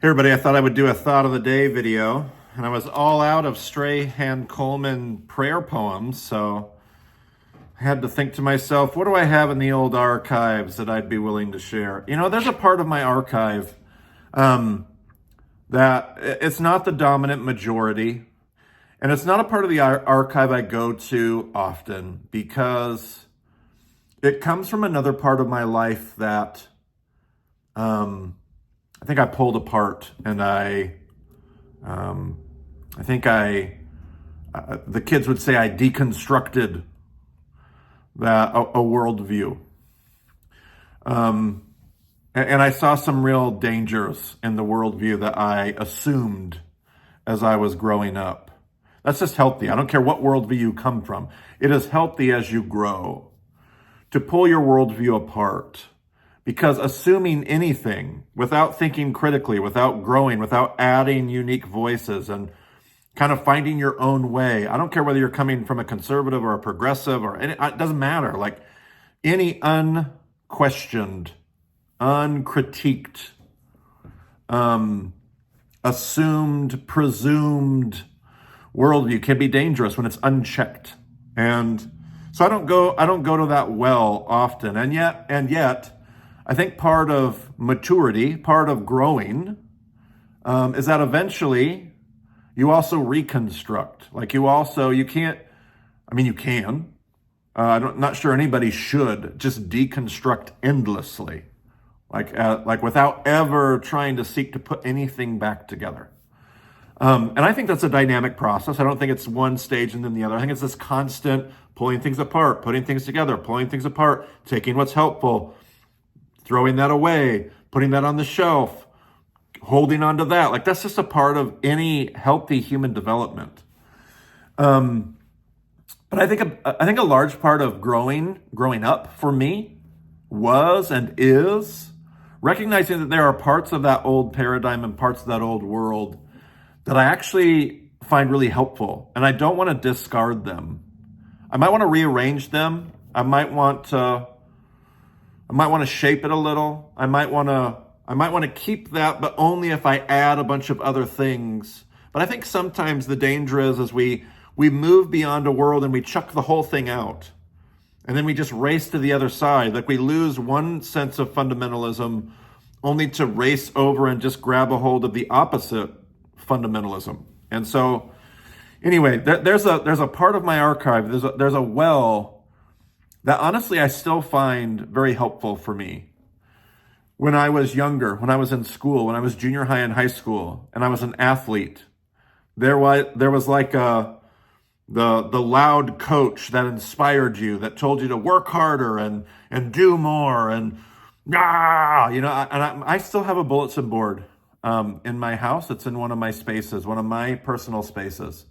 Hey everybody, I thought I would do a thought of the day video, and I was all out of Strahan Coleman prayer poems, so I had to think to myself, what do I have in the old archives that I'd be willing to share? You know, there's a part of my archive that it's not the dominant majority, and it's not a part of the archive I go to often because it comes from another part of my life that I think I pulled apart, and the kids would say I deconstructed a worldview. And I saw some real dangers in the worldview that I assumed as I was growing up. That's just healthy. I don't care what worldview you come from. It is healthy as you grow to pull your worldview apart. Because assuming anything without thinking critically, without growing, without adding unique voices and kind of finding your own way, I don't care whether you're coming from a conservative or a progressive or any, it doesn't matter. Like any unquestioned, uncritiqued, assumed, presumed worldview can be dangerous when it's unchecked. And so I don't go to that well often. And yet, I think part of maturity, part of growing, is that eventually you also reconstruct. Like you can. I'm not sure anybody should just deconstruct endlessly, like without ever trying to seek to put anything back together. And I think that's a dynamic process. I don't think it's one stage and then the other. I think it's this constant pulling things apart, putting things together, pulling things apart, taking what's helpful, throwing that away, putting that on the shelf, holding on to that. Like that's just a part of any healthy human development. But I think a large part of growing up for me was and is recognizing that there are parts of that old paradigm and parts of that old world that I actually find really helpful, and I don't want to discard them. I might want to rearrange them. I might want to shape it a little. I might want to keep that, but only if I add a bunch of other things. But I think sometimes the danger is we move beyond a world and we chuck the whole thing out. And then we just race to the other side. Like we lose one sense of fundamentalism only to race over and just grab a hold of the opposite fundamentalism. And so anyway, there's a part of my archive, there's a well that honestly I still find very helpful for me. When I was younger, when I was in school, when I was junior high and high school, and I was an athlete, there was like the loud coach that inspired you, that told you to work harder and do more and I still have a bulletin board in my house. It's in one of my spaces, one of my personal spaces,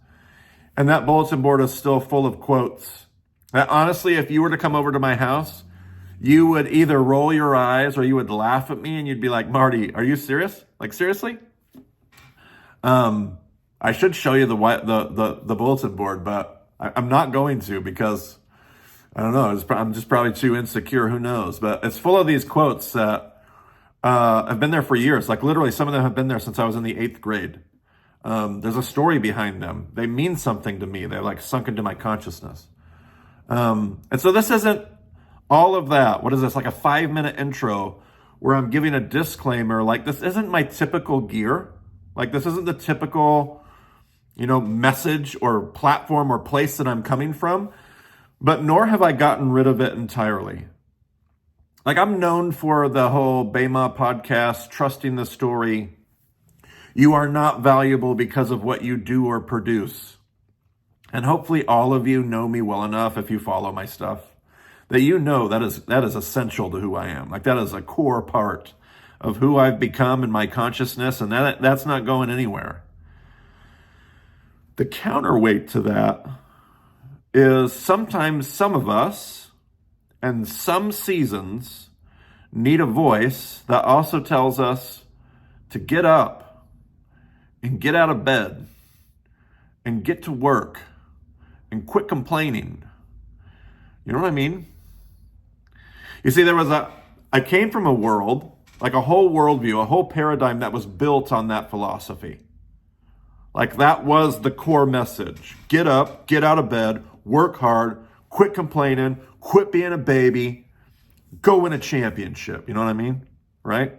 and that bulletin board is still full of quotes. That honestly, if you were to come over to my house, you would either roll your eyes or you would laugh at me and you'd be like, Marty, are you serious? Like, seriously? I should show you the bulletin board, but I'm not going to because, I don't know, I'm just probably too insecure, who knows? But it's full of these quotes that have been there for years. Like literally, some of them have been there since I was in the 8th grade. There's a story behind them. They mean something to me. They're like sunk into my consciousness. And so this isn't all of that. What is this? Like a 5-minute intro where I'm giving a disclaimer. Like this isn't my typical gear. Like this isn't the typical, message or platform or place that I'm coming from, but nor have I gotten rid of it entirely. Like I'm known for the whole Bema podcast, trusting the story. You are not valuable because of what you do or produce. And hopefully all of you know me well enough, if you follow my stuff, that that is essential to who I am. Like that is a core part of who I've become in my consciousness, and that's not going anywhere. The counterweight to that is sometimes some of us and some seasons need a voice that also tells us to get up and get out of bed and get to work and quit complaining. You know what I mean? You see, I came from a world like a whole worldview, a whole paradigm that was built on that philosophy. Like that was the core message. Get up, get out of bed, work hard, quit complaining, quit being a baby, go win a championship. You know what I mean? Right?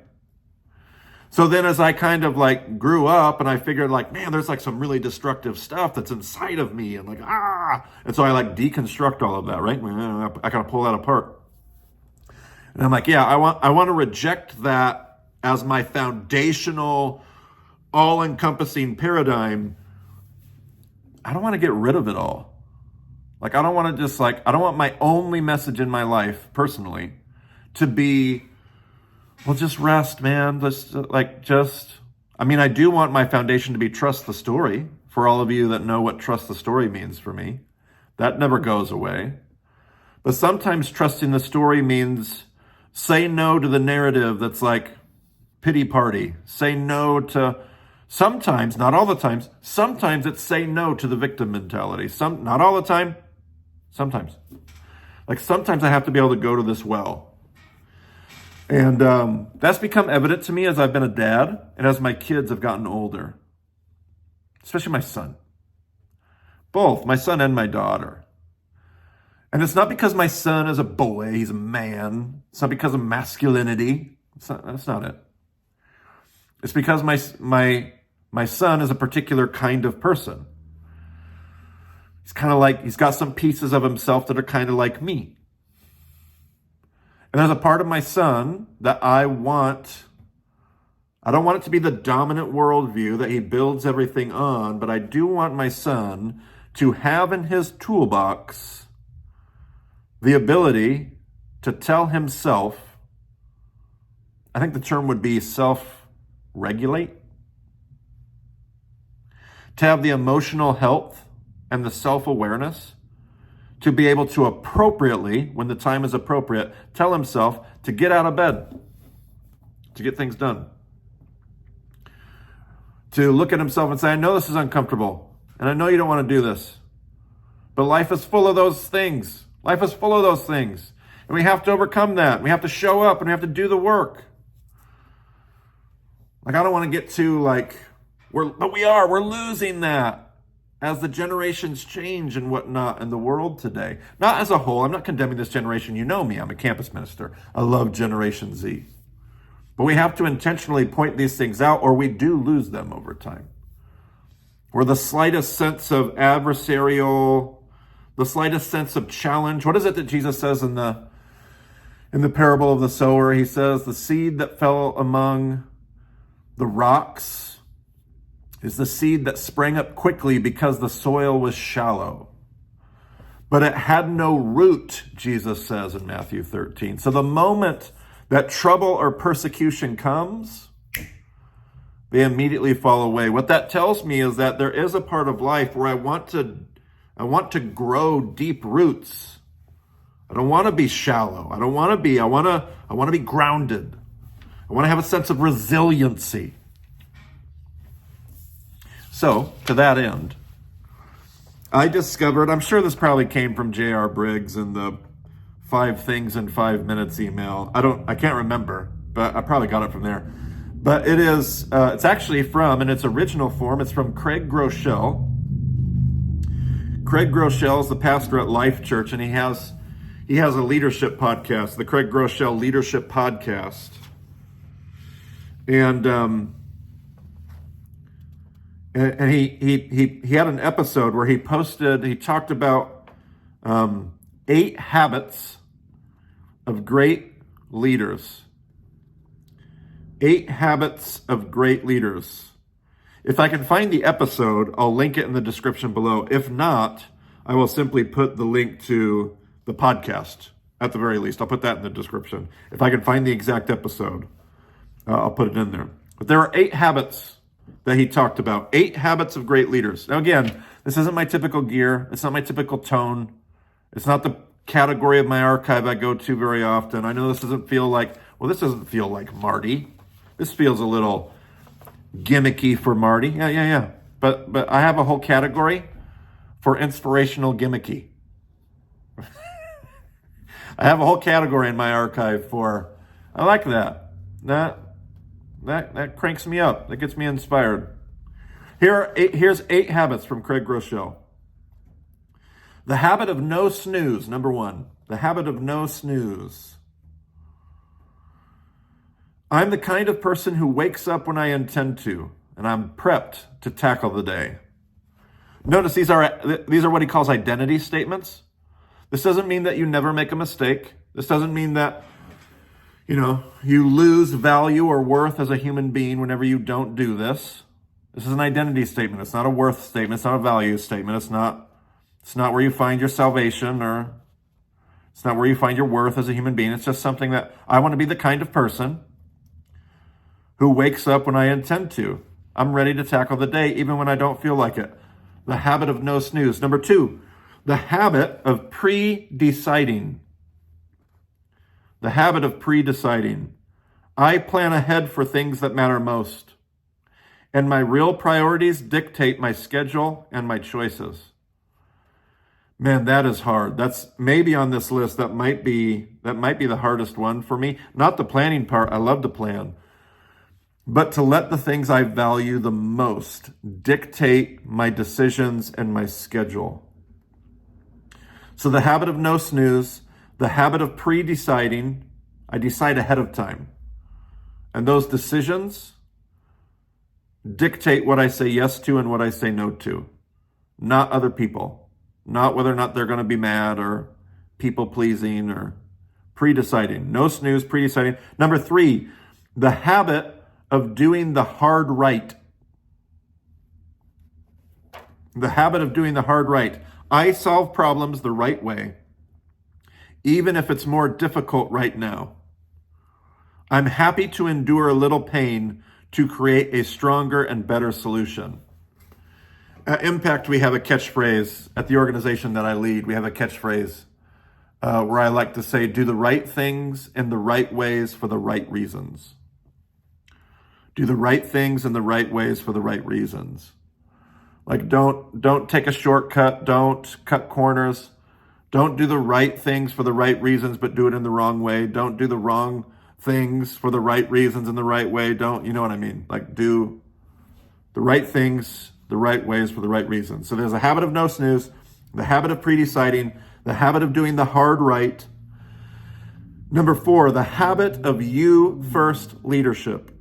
So then as I kind of like grew up and I figured like, man, there's like some really destructive stuff that's inside of me and like, and so I like deconstruct all of that, right? I kind of pull that apart. And I'm like, yeah, I want to reject that as my foundational, all-encompassing paradigm. I don't want to get rid of it all. Like, I don't want to just like, I don't want my only message in my life personally to be, well, just rest, man. I do want my foundation to be trust the story. For all of you that know what trust the story means for me, that never goes away. But sometimes trusting the story means say no to the narrative that's like pity party. Say no to, sometimes, not all the times, sometimes it's say no to the victim mentality. Not all the time, sometimes. Like sometimes I have to be able to go to this well. And that's become evident to me as I've been a dad and as my kids have gotten older, especially my son. Both my son and my daughter. And it's not because my son is a boy, he's a man. It's not because of masculinity. That's not it. It's because my son is a particular kind of person. He's kind of like, he's got some pieces of himself that are kind of like me. And there's a part of my son that I don't want it to be the dominant worldview that he builds everything on, but I do want my son to have in his toolbox the ability to tell himself, I think the term would be self-regulate, to have the emotional health and the self-awareness to be able to appropriately, when the time is appropriate, tell himself to get out of bed, to get things done. To look at himself and say, I know this is uncomfortable, and I know you don't want to do this, but life is full of those things. Life is full of those things, and we have to overcome that. We have to show up, and we have to do the work. Like, I don't want to get too, like, we're losing that. As the generations change and whatnot in the world today. Not as a whole. I'm not condemning this generation. You know me. I'm a campus minister. I love Generation Z. But we have to intentionally point these things out or we do lose them over time. Or the slightest sense of adversarial, the slightest sense of challenge. What is it that Jesus says in the parable of the sower? He says the seed that fell among the rocks is the seed that sprang up quickly because the soil was shallow. But it had no root, Jesus says in Matthew 13. So the moment that trouble or persecution comes, they immediately fall away. What that tells me is that there is a part of life where I want to grow deep roots. I don't want to be shallow. I want to be grounded. I want to have a sense of resiliency. So, to that end, I discovered, I'm sure this probably came from J.R. Briggs in the 5 Things in 5 Minutes email. I can't remember, but I probably got it from there. But it is, it's actually from, in its original form, it's from Craig Groeschel. Craig Groeschel is the pastor at Life Church, and he has a leadership podcast, the Craig Groeschel Leadership Podcast. And he had an episode where he talked about 8 habits of great leaders. 8 habits of great leaders. If I can find the episode, I'll link it in the description below. If not, I will simply put the link to the podcast. At the very least, I'll put that in the description. If I can find the exact episode, I'll put it in there. But there are 8 habits that he talked about. 8 habits of great leaders. Now again, this isn't my typical gear. It's not my typical tone. It's not the category of my archive I go to very often. I know this doesn't feel like Marty. This feels a little gimmicky for Marty. Yeah. But I have a whole category for inspirational gimmicky. I have a whole category in my archive for, I like that. that cranks me up. That gets me inspired. Here's 8 habits from Craig Groeschel. The habit of no snooze, number 1. The habit of no snooze. I'm the kind of person who wakes up when I intend to, and I'm prepped to tackle the day. Notice these are what he calls identity statements. This doesn't mean that you never make a mistake. This doesn't mean that, you lose value or worth as a human being whenever you don't do this. This is an identity statement. It's not a worth statement. It's not a value statement. It's not where you find your salvation, or it's not where you find your worth as a human being. It's just something that I want to be the kind of person who wakes up when I intend to. I'm ready to tackle the day even when I don't feel like it. The habit of no snooze. Number 2, the habit of pre-deciding. The habit of pre-deciding. I plan ahead for things that matter most, and my real priorities dictate my schedule and my choices. Man, that is hard. That's maybe on this list. That might be the hardest one for me. Not the planning part. I love to plan. But to let the things I value the most dictate my decisions and my schedule. So the habit of no snooze, the habit of pre-deciding, I decide ahead of time. And those decisions dictate what I say yes to and what I say no to. Not other people. Not whether or not they're going to be mad or people-pleasing or pre-deciding. No snooze, pre-deciding. Number 3, the habit of doing the hard right. The habit of doing the hard right. I solve problems the right way, even if it's more difficult right now. I'm happy to endure a little pain to create a stronger and better solution. At Impact, we have a catchphrase. At the organization that I lead, we have a catchphrase where I like to say, do the right things in the right ways for the right reasons. Do the right things in the right ways for the right reasons. Like don't take a shortcut. Don't cut corners. Don't do the right things for the right reasons, but do it in the wrong way. Don't do the wrong things for the right reasons in the right way. You know what I mean? Like do the right things the right ways for the right reasons. So there's a habit of no snooze, the habit of pre-deciding, the habit of doing the hard right. Number 4, the habit of you first leadership.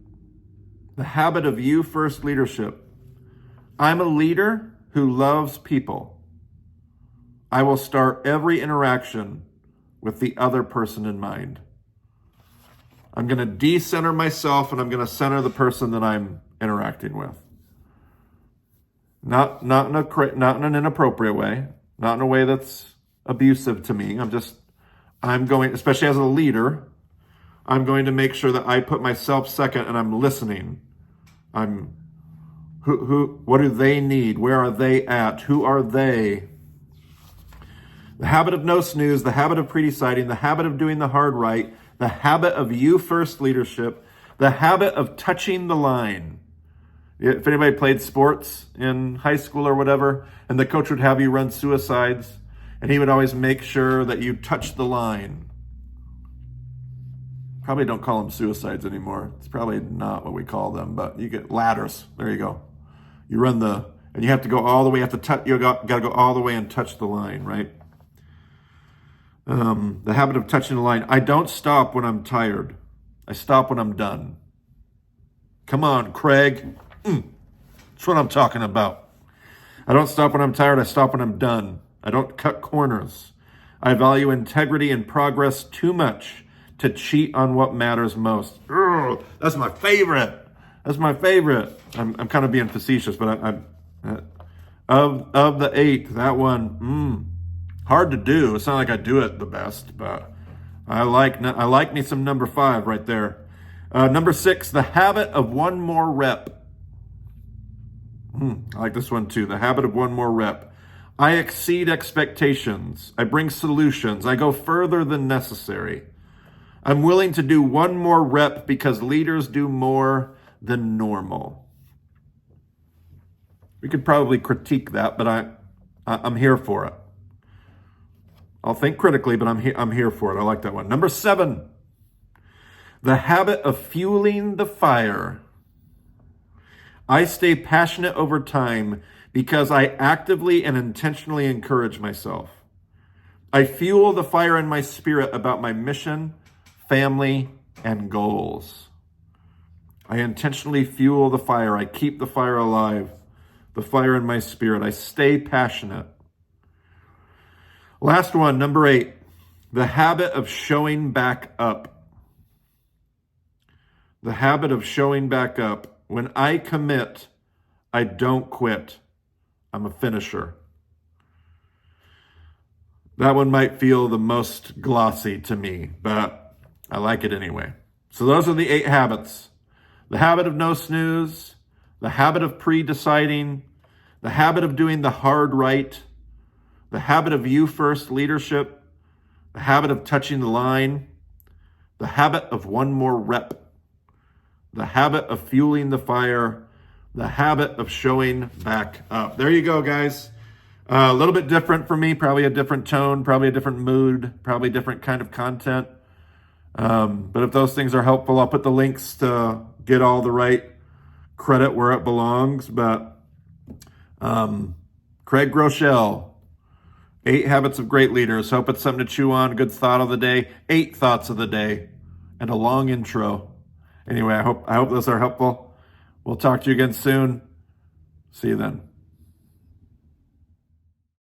The habit of you first leadership. I'm a leader who loves people. I will start every interaction with the other person in mind. I'm going to de-center myself and I'm going to center the person that I'm interacting with. Not in an inappropriate way, not in a way that's abusive to me. I'm going, especially as a leader, I'm going to make sure that I put myself second and I'm listening. What do they need? Where are they at? Who are they? The habit of no snooze, the habit of pre-deciding, the habit of doing the hard right, the habit of you first leadership, the habit of touching the line. If anybody played sports in high school or whatever, and the coach would have you run suicides, and he would always make sure that you touch the line. Probably don't call them suicides anymore. It's probably not what we call them, but you get ladders. There you go. You run and you have to go all the way. You got to go all the way and touch the line, right? The habit of touching the line. I don't stop when I'm tired. I stop when I'm done. Come on, Craig. That's what I'm talking about. I don't stop when I'm tired. I stop when I'm done. I don't cut corners. I value integrity and progress too much to cheat on what matters most. Ugh, that's my favorite. I'm kind of being facetious, but of the 8, that one, hard to do. It's not like I do it the best, but I like me some number 5 right there. Number 6, the habit of one more rep. I like this one too. The habit of one more rep. I exceed expectations. I bring solutions. I go further than necessary. I'm willing to do one more rep because leaders do more than normal. We could probably critique that, but I'm here for it. I'll think critically, but I'm here for it. I like that one. Number 7, The habit of fueling the fire. I stay passionate over time because I actively and intentionally encourage myself. I fuel the fire in my spirit about my mission, family, and goals. I intentionally fuel the fire. I keep the fire alive, the fire in my spirit. I stay passionate. Last one, number 8, the habit of showing back up. The habit of showing back up. When I commit, I don't quit. I'm a finisher. That one might feel the most glossy to me, but I like it anyway. So those are the 8 habits. The habit of no snooze, the habit of pre-deciding, the habit of doing the hard right, the habit of you first leadership, the habit of touching the line, the habit of one more rep, the habit of fueling the fire, the habit of showing back up. There you go, guys. A little bit different for me, probably a different tone, probably a different mood, probably different kind of content. But if those things are helpful, I'll put the links to get all the right credit where it belongs. But Craig Groeschel, 8 Habits of Great Leaders. Hope it's something to chew on. Good thought of the day. 8 thoughts of the day. And a long intro. Anyway, I hope those are helpful. We'll talk to you again soon. See you then.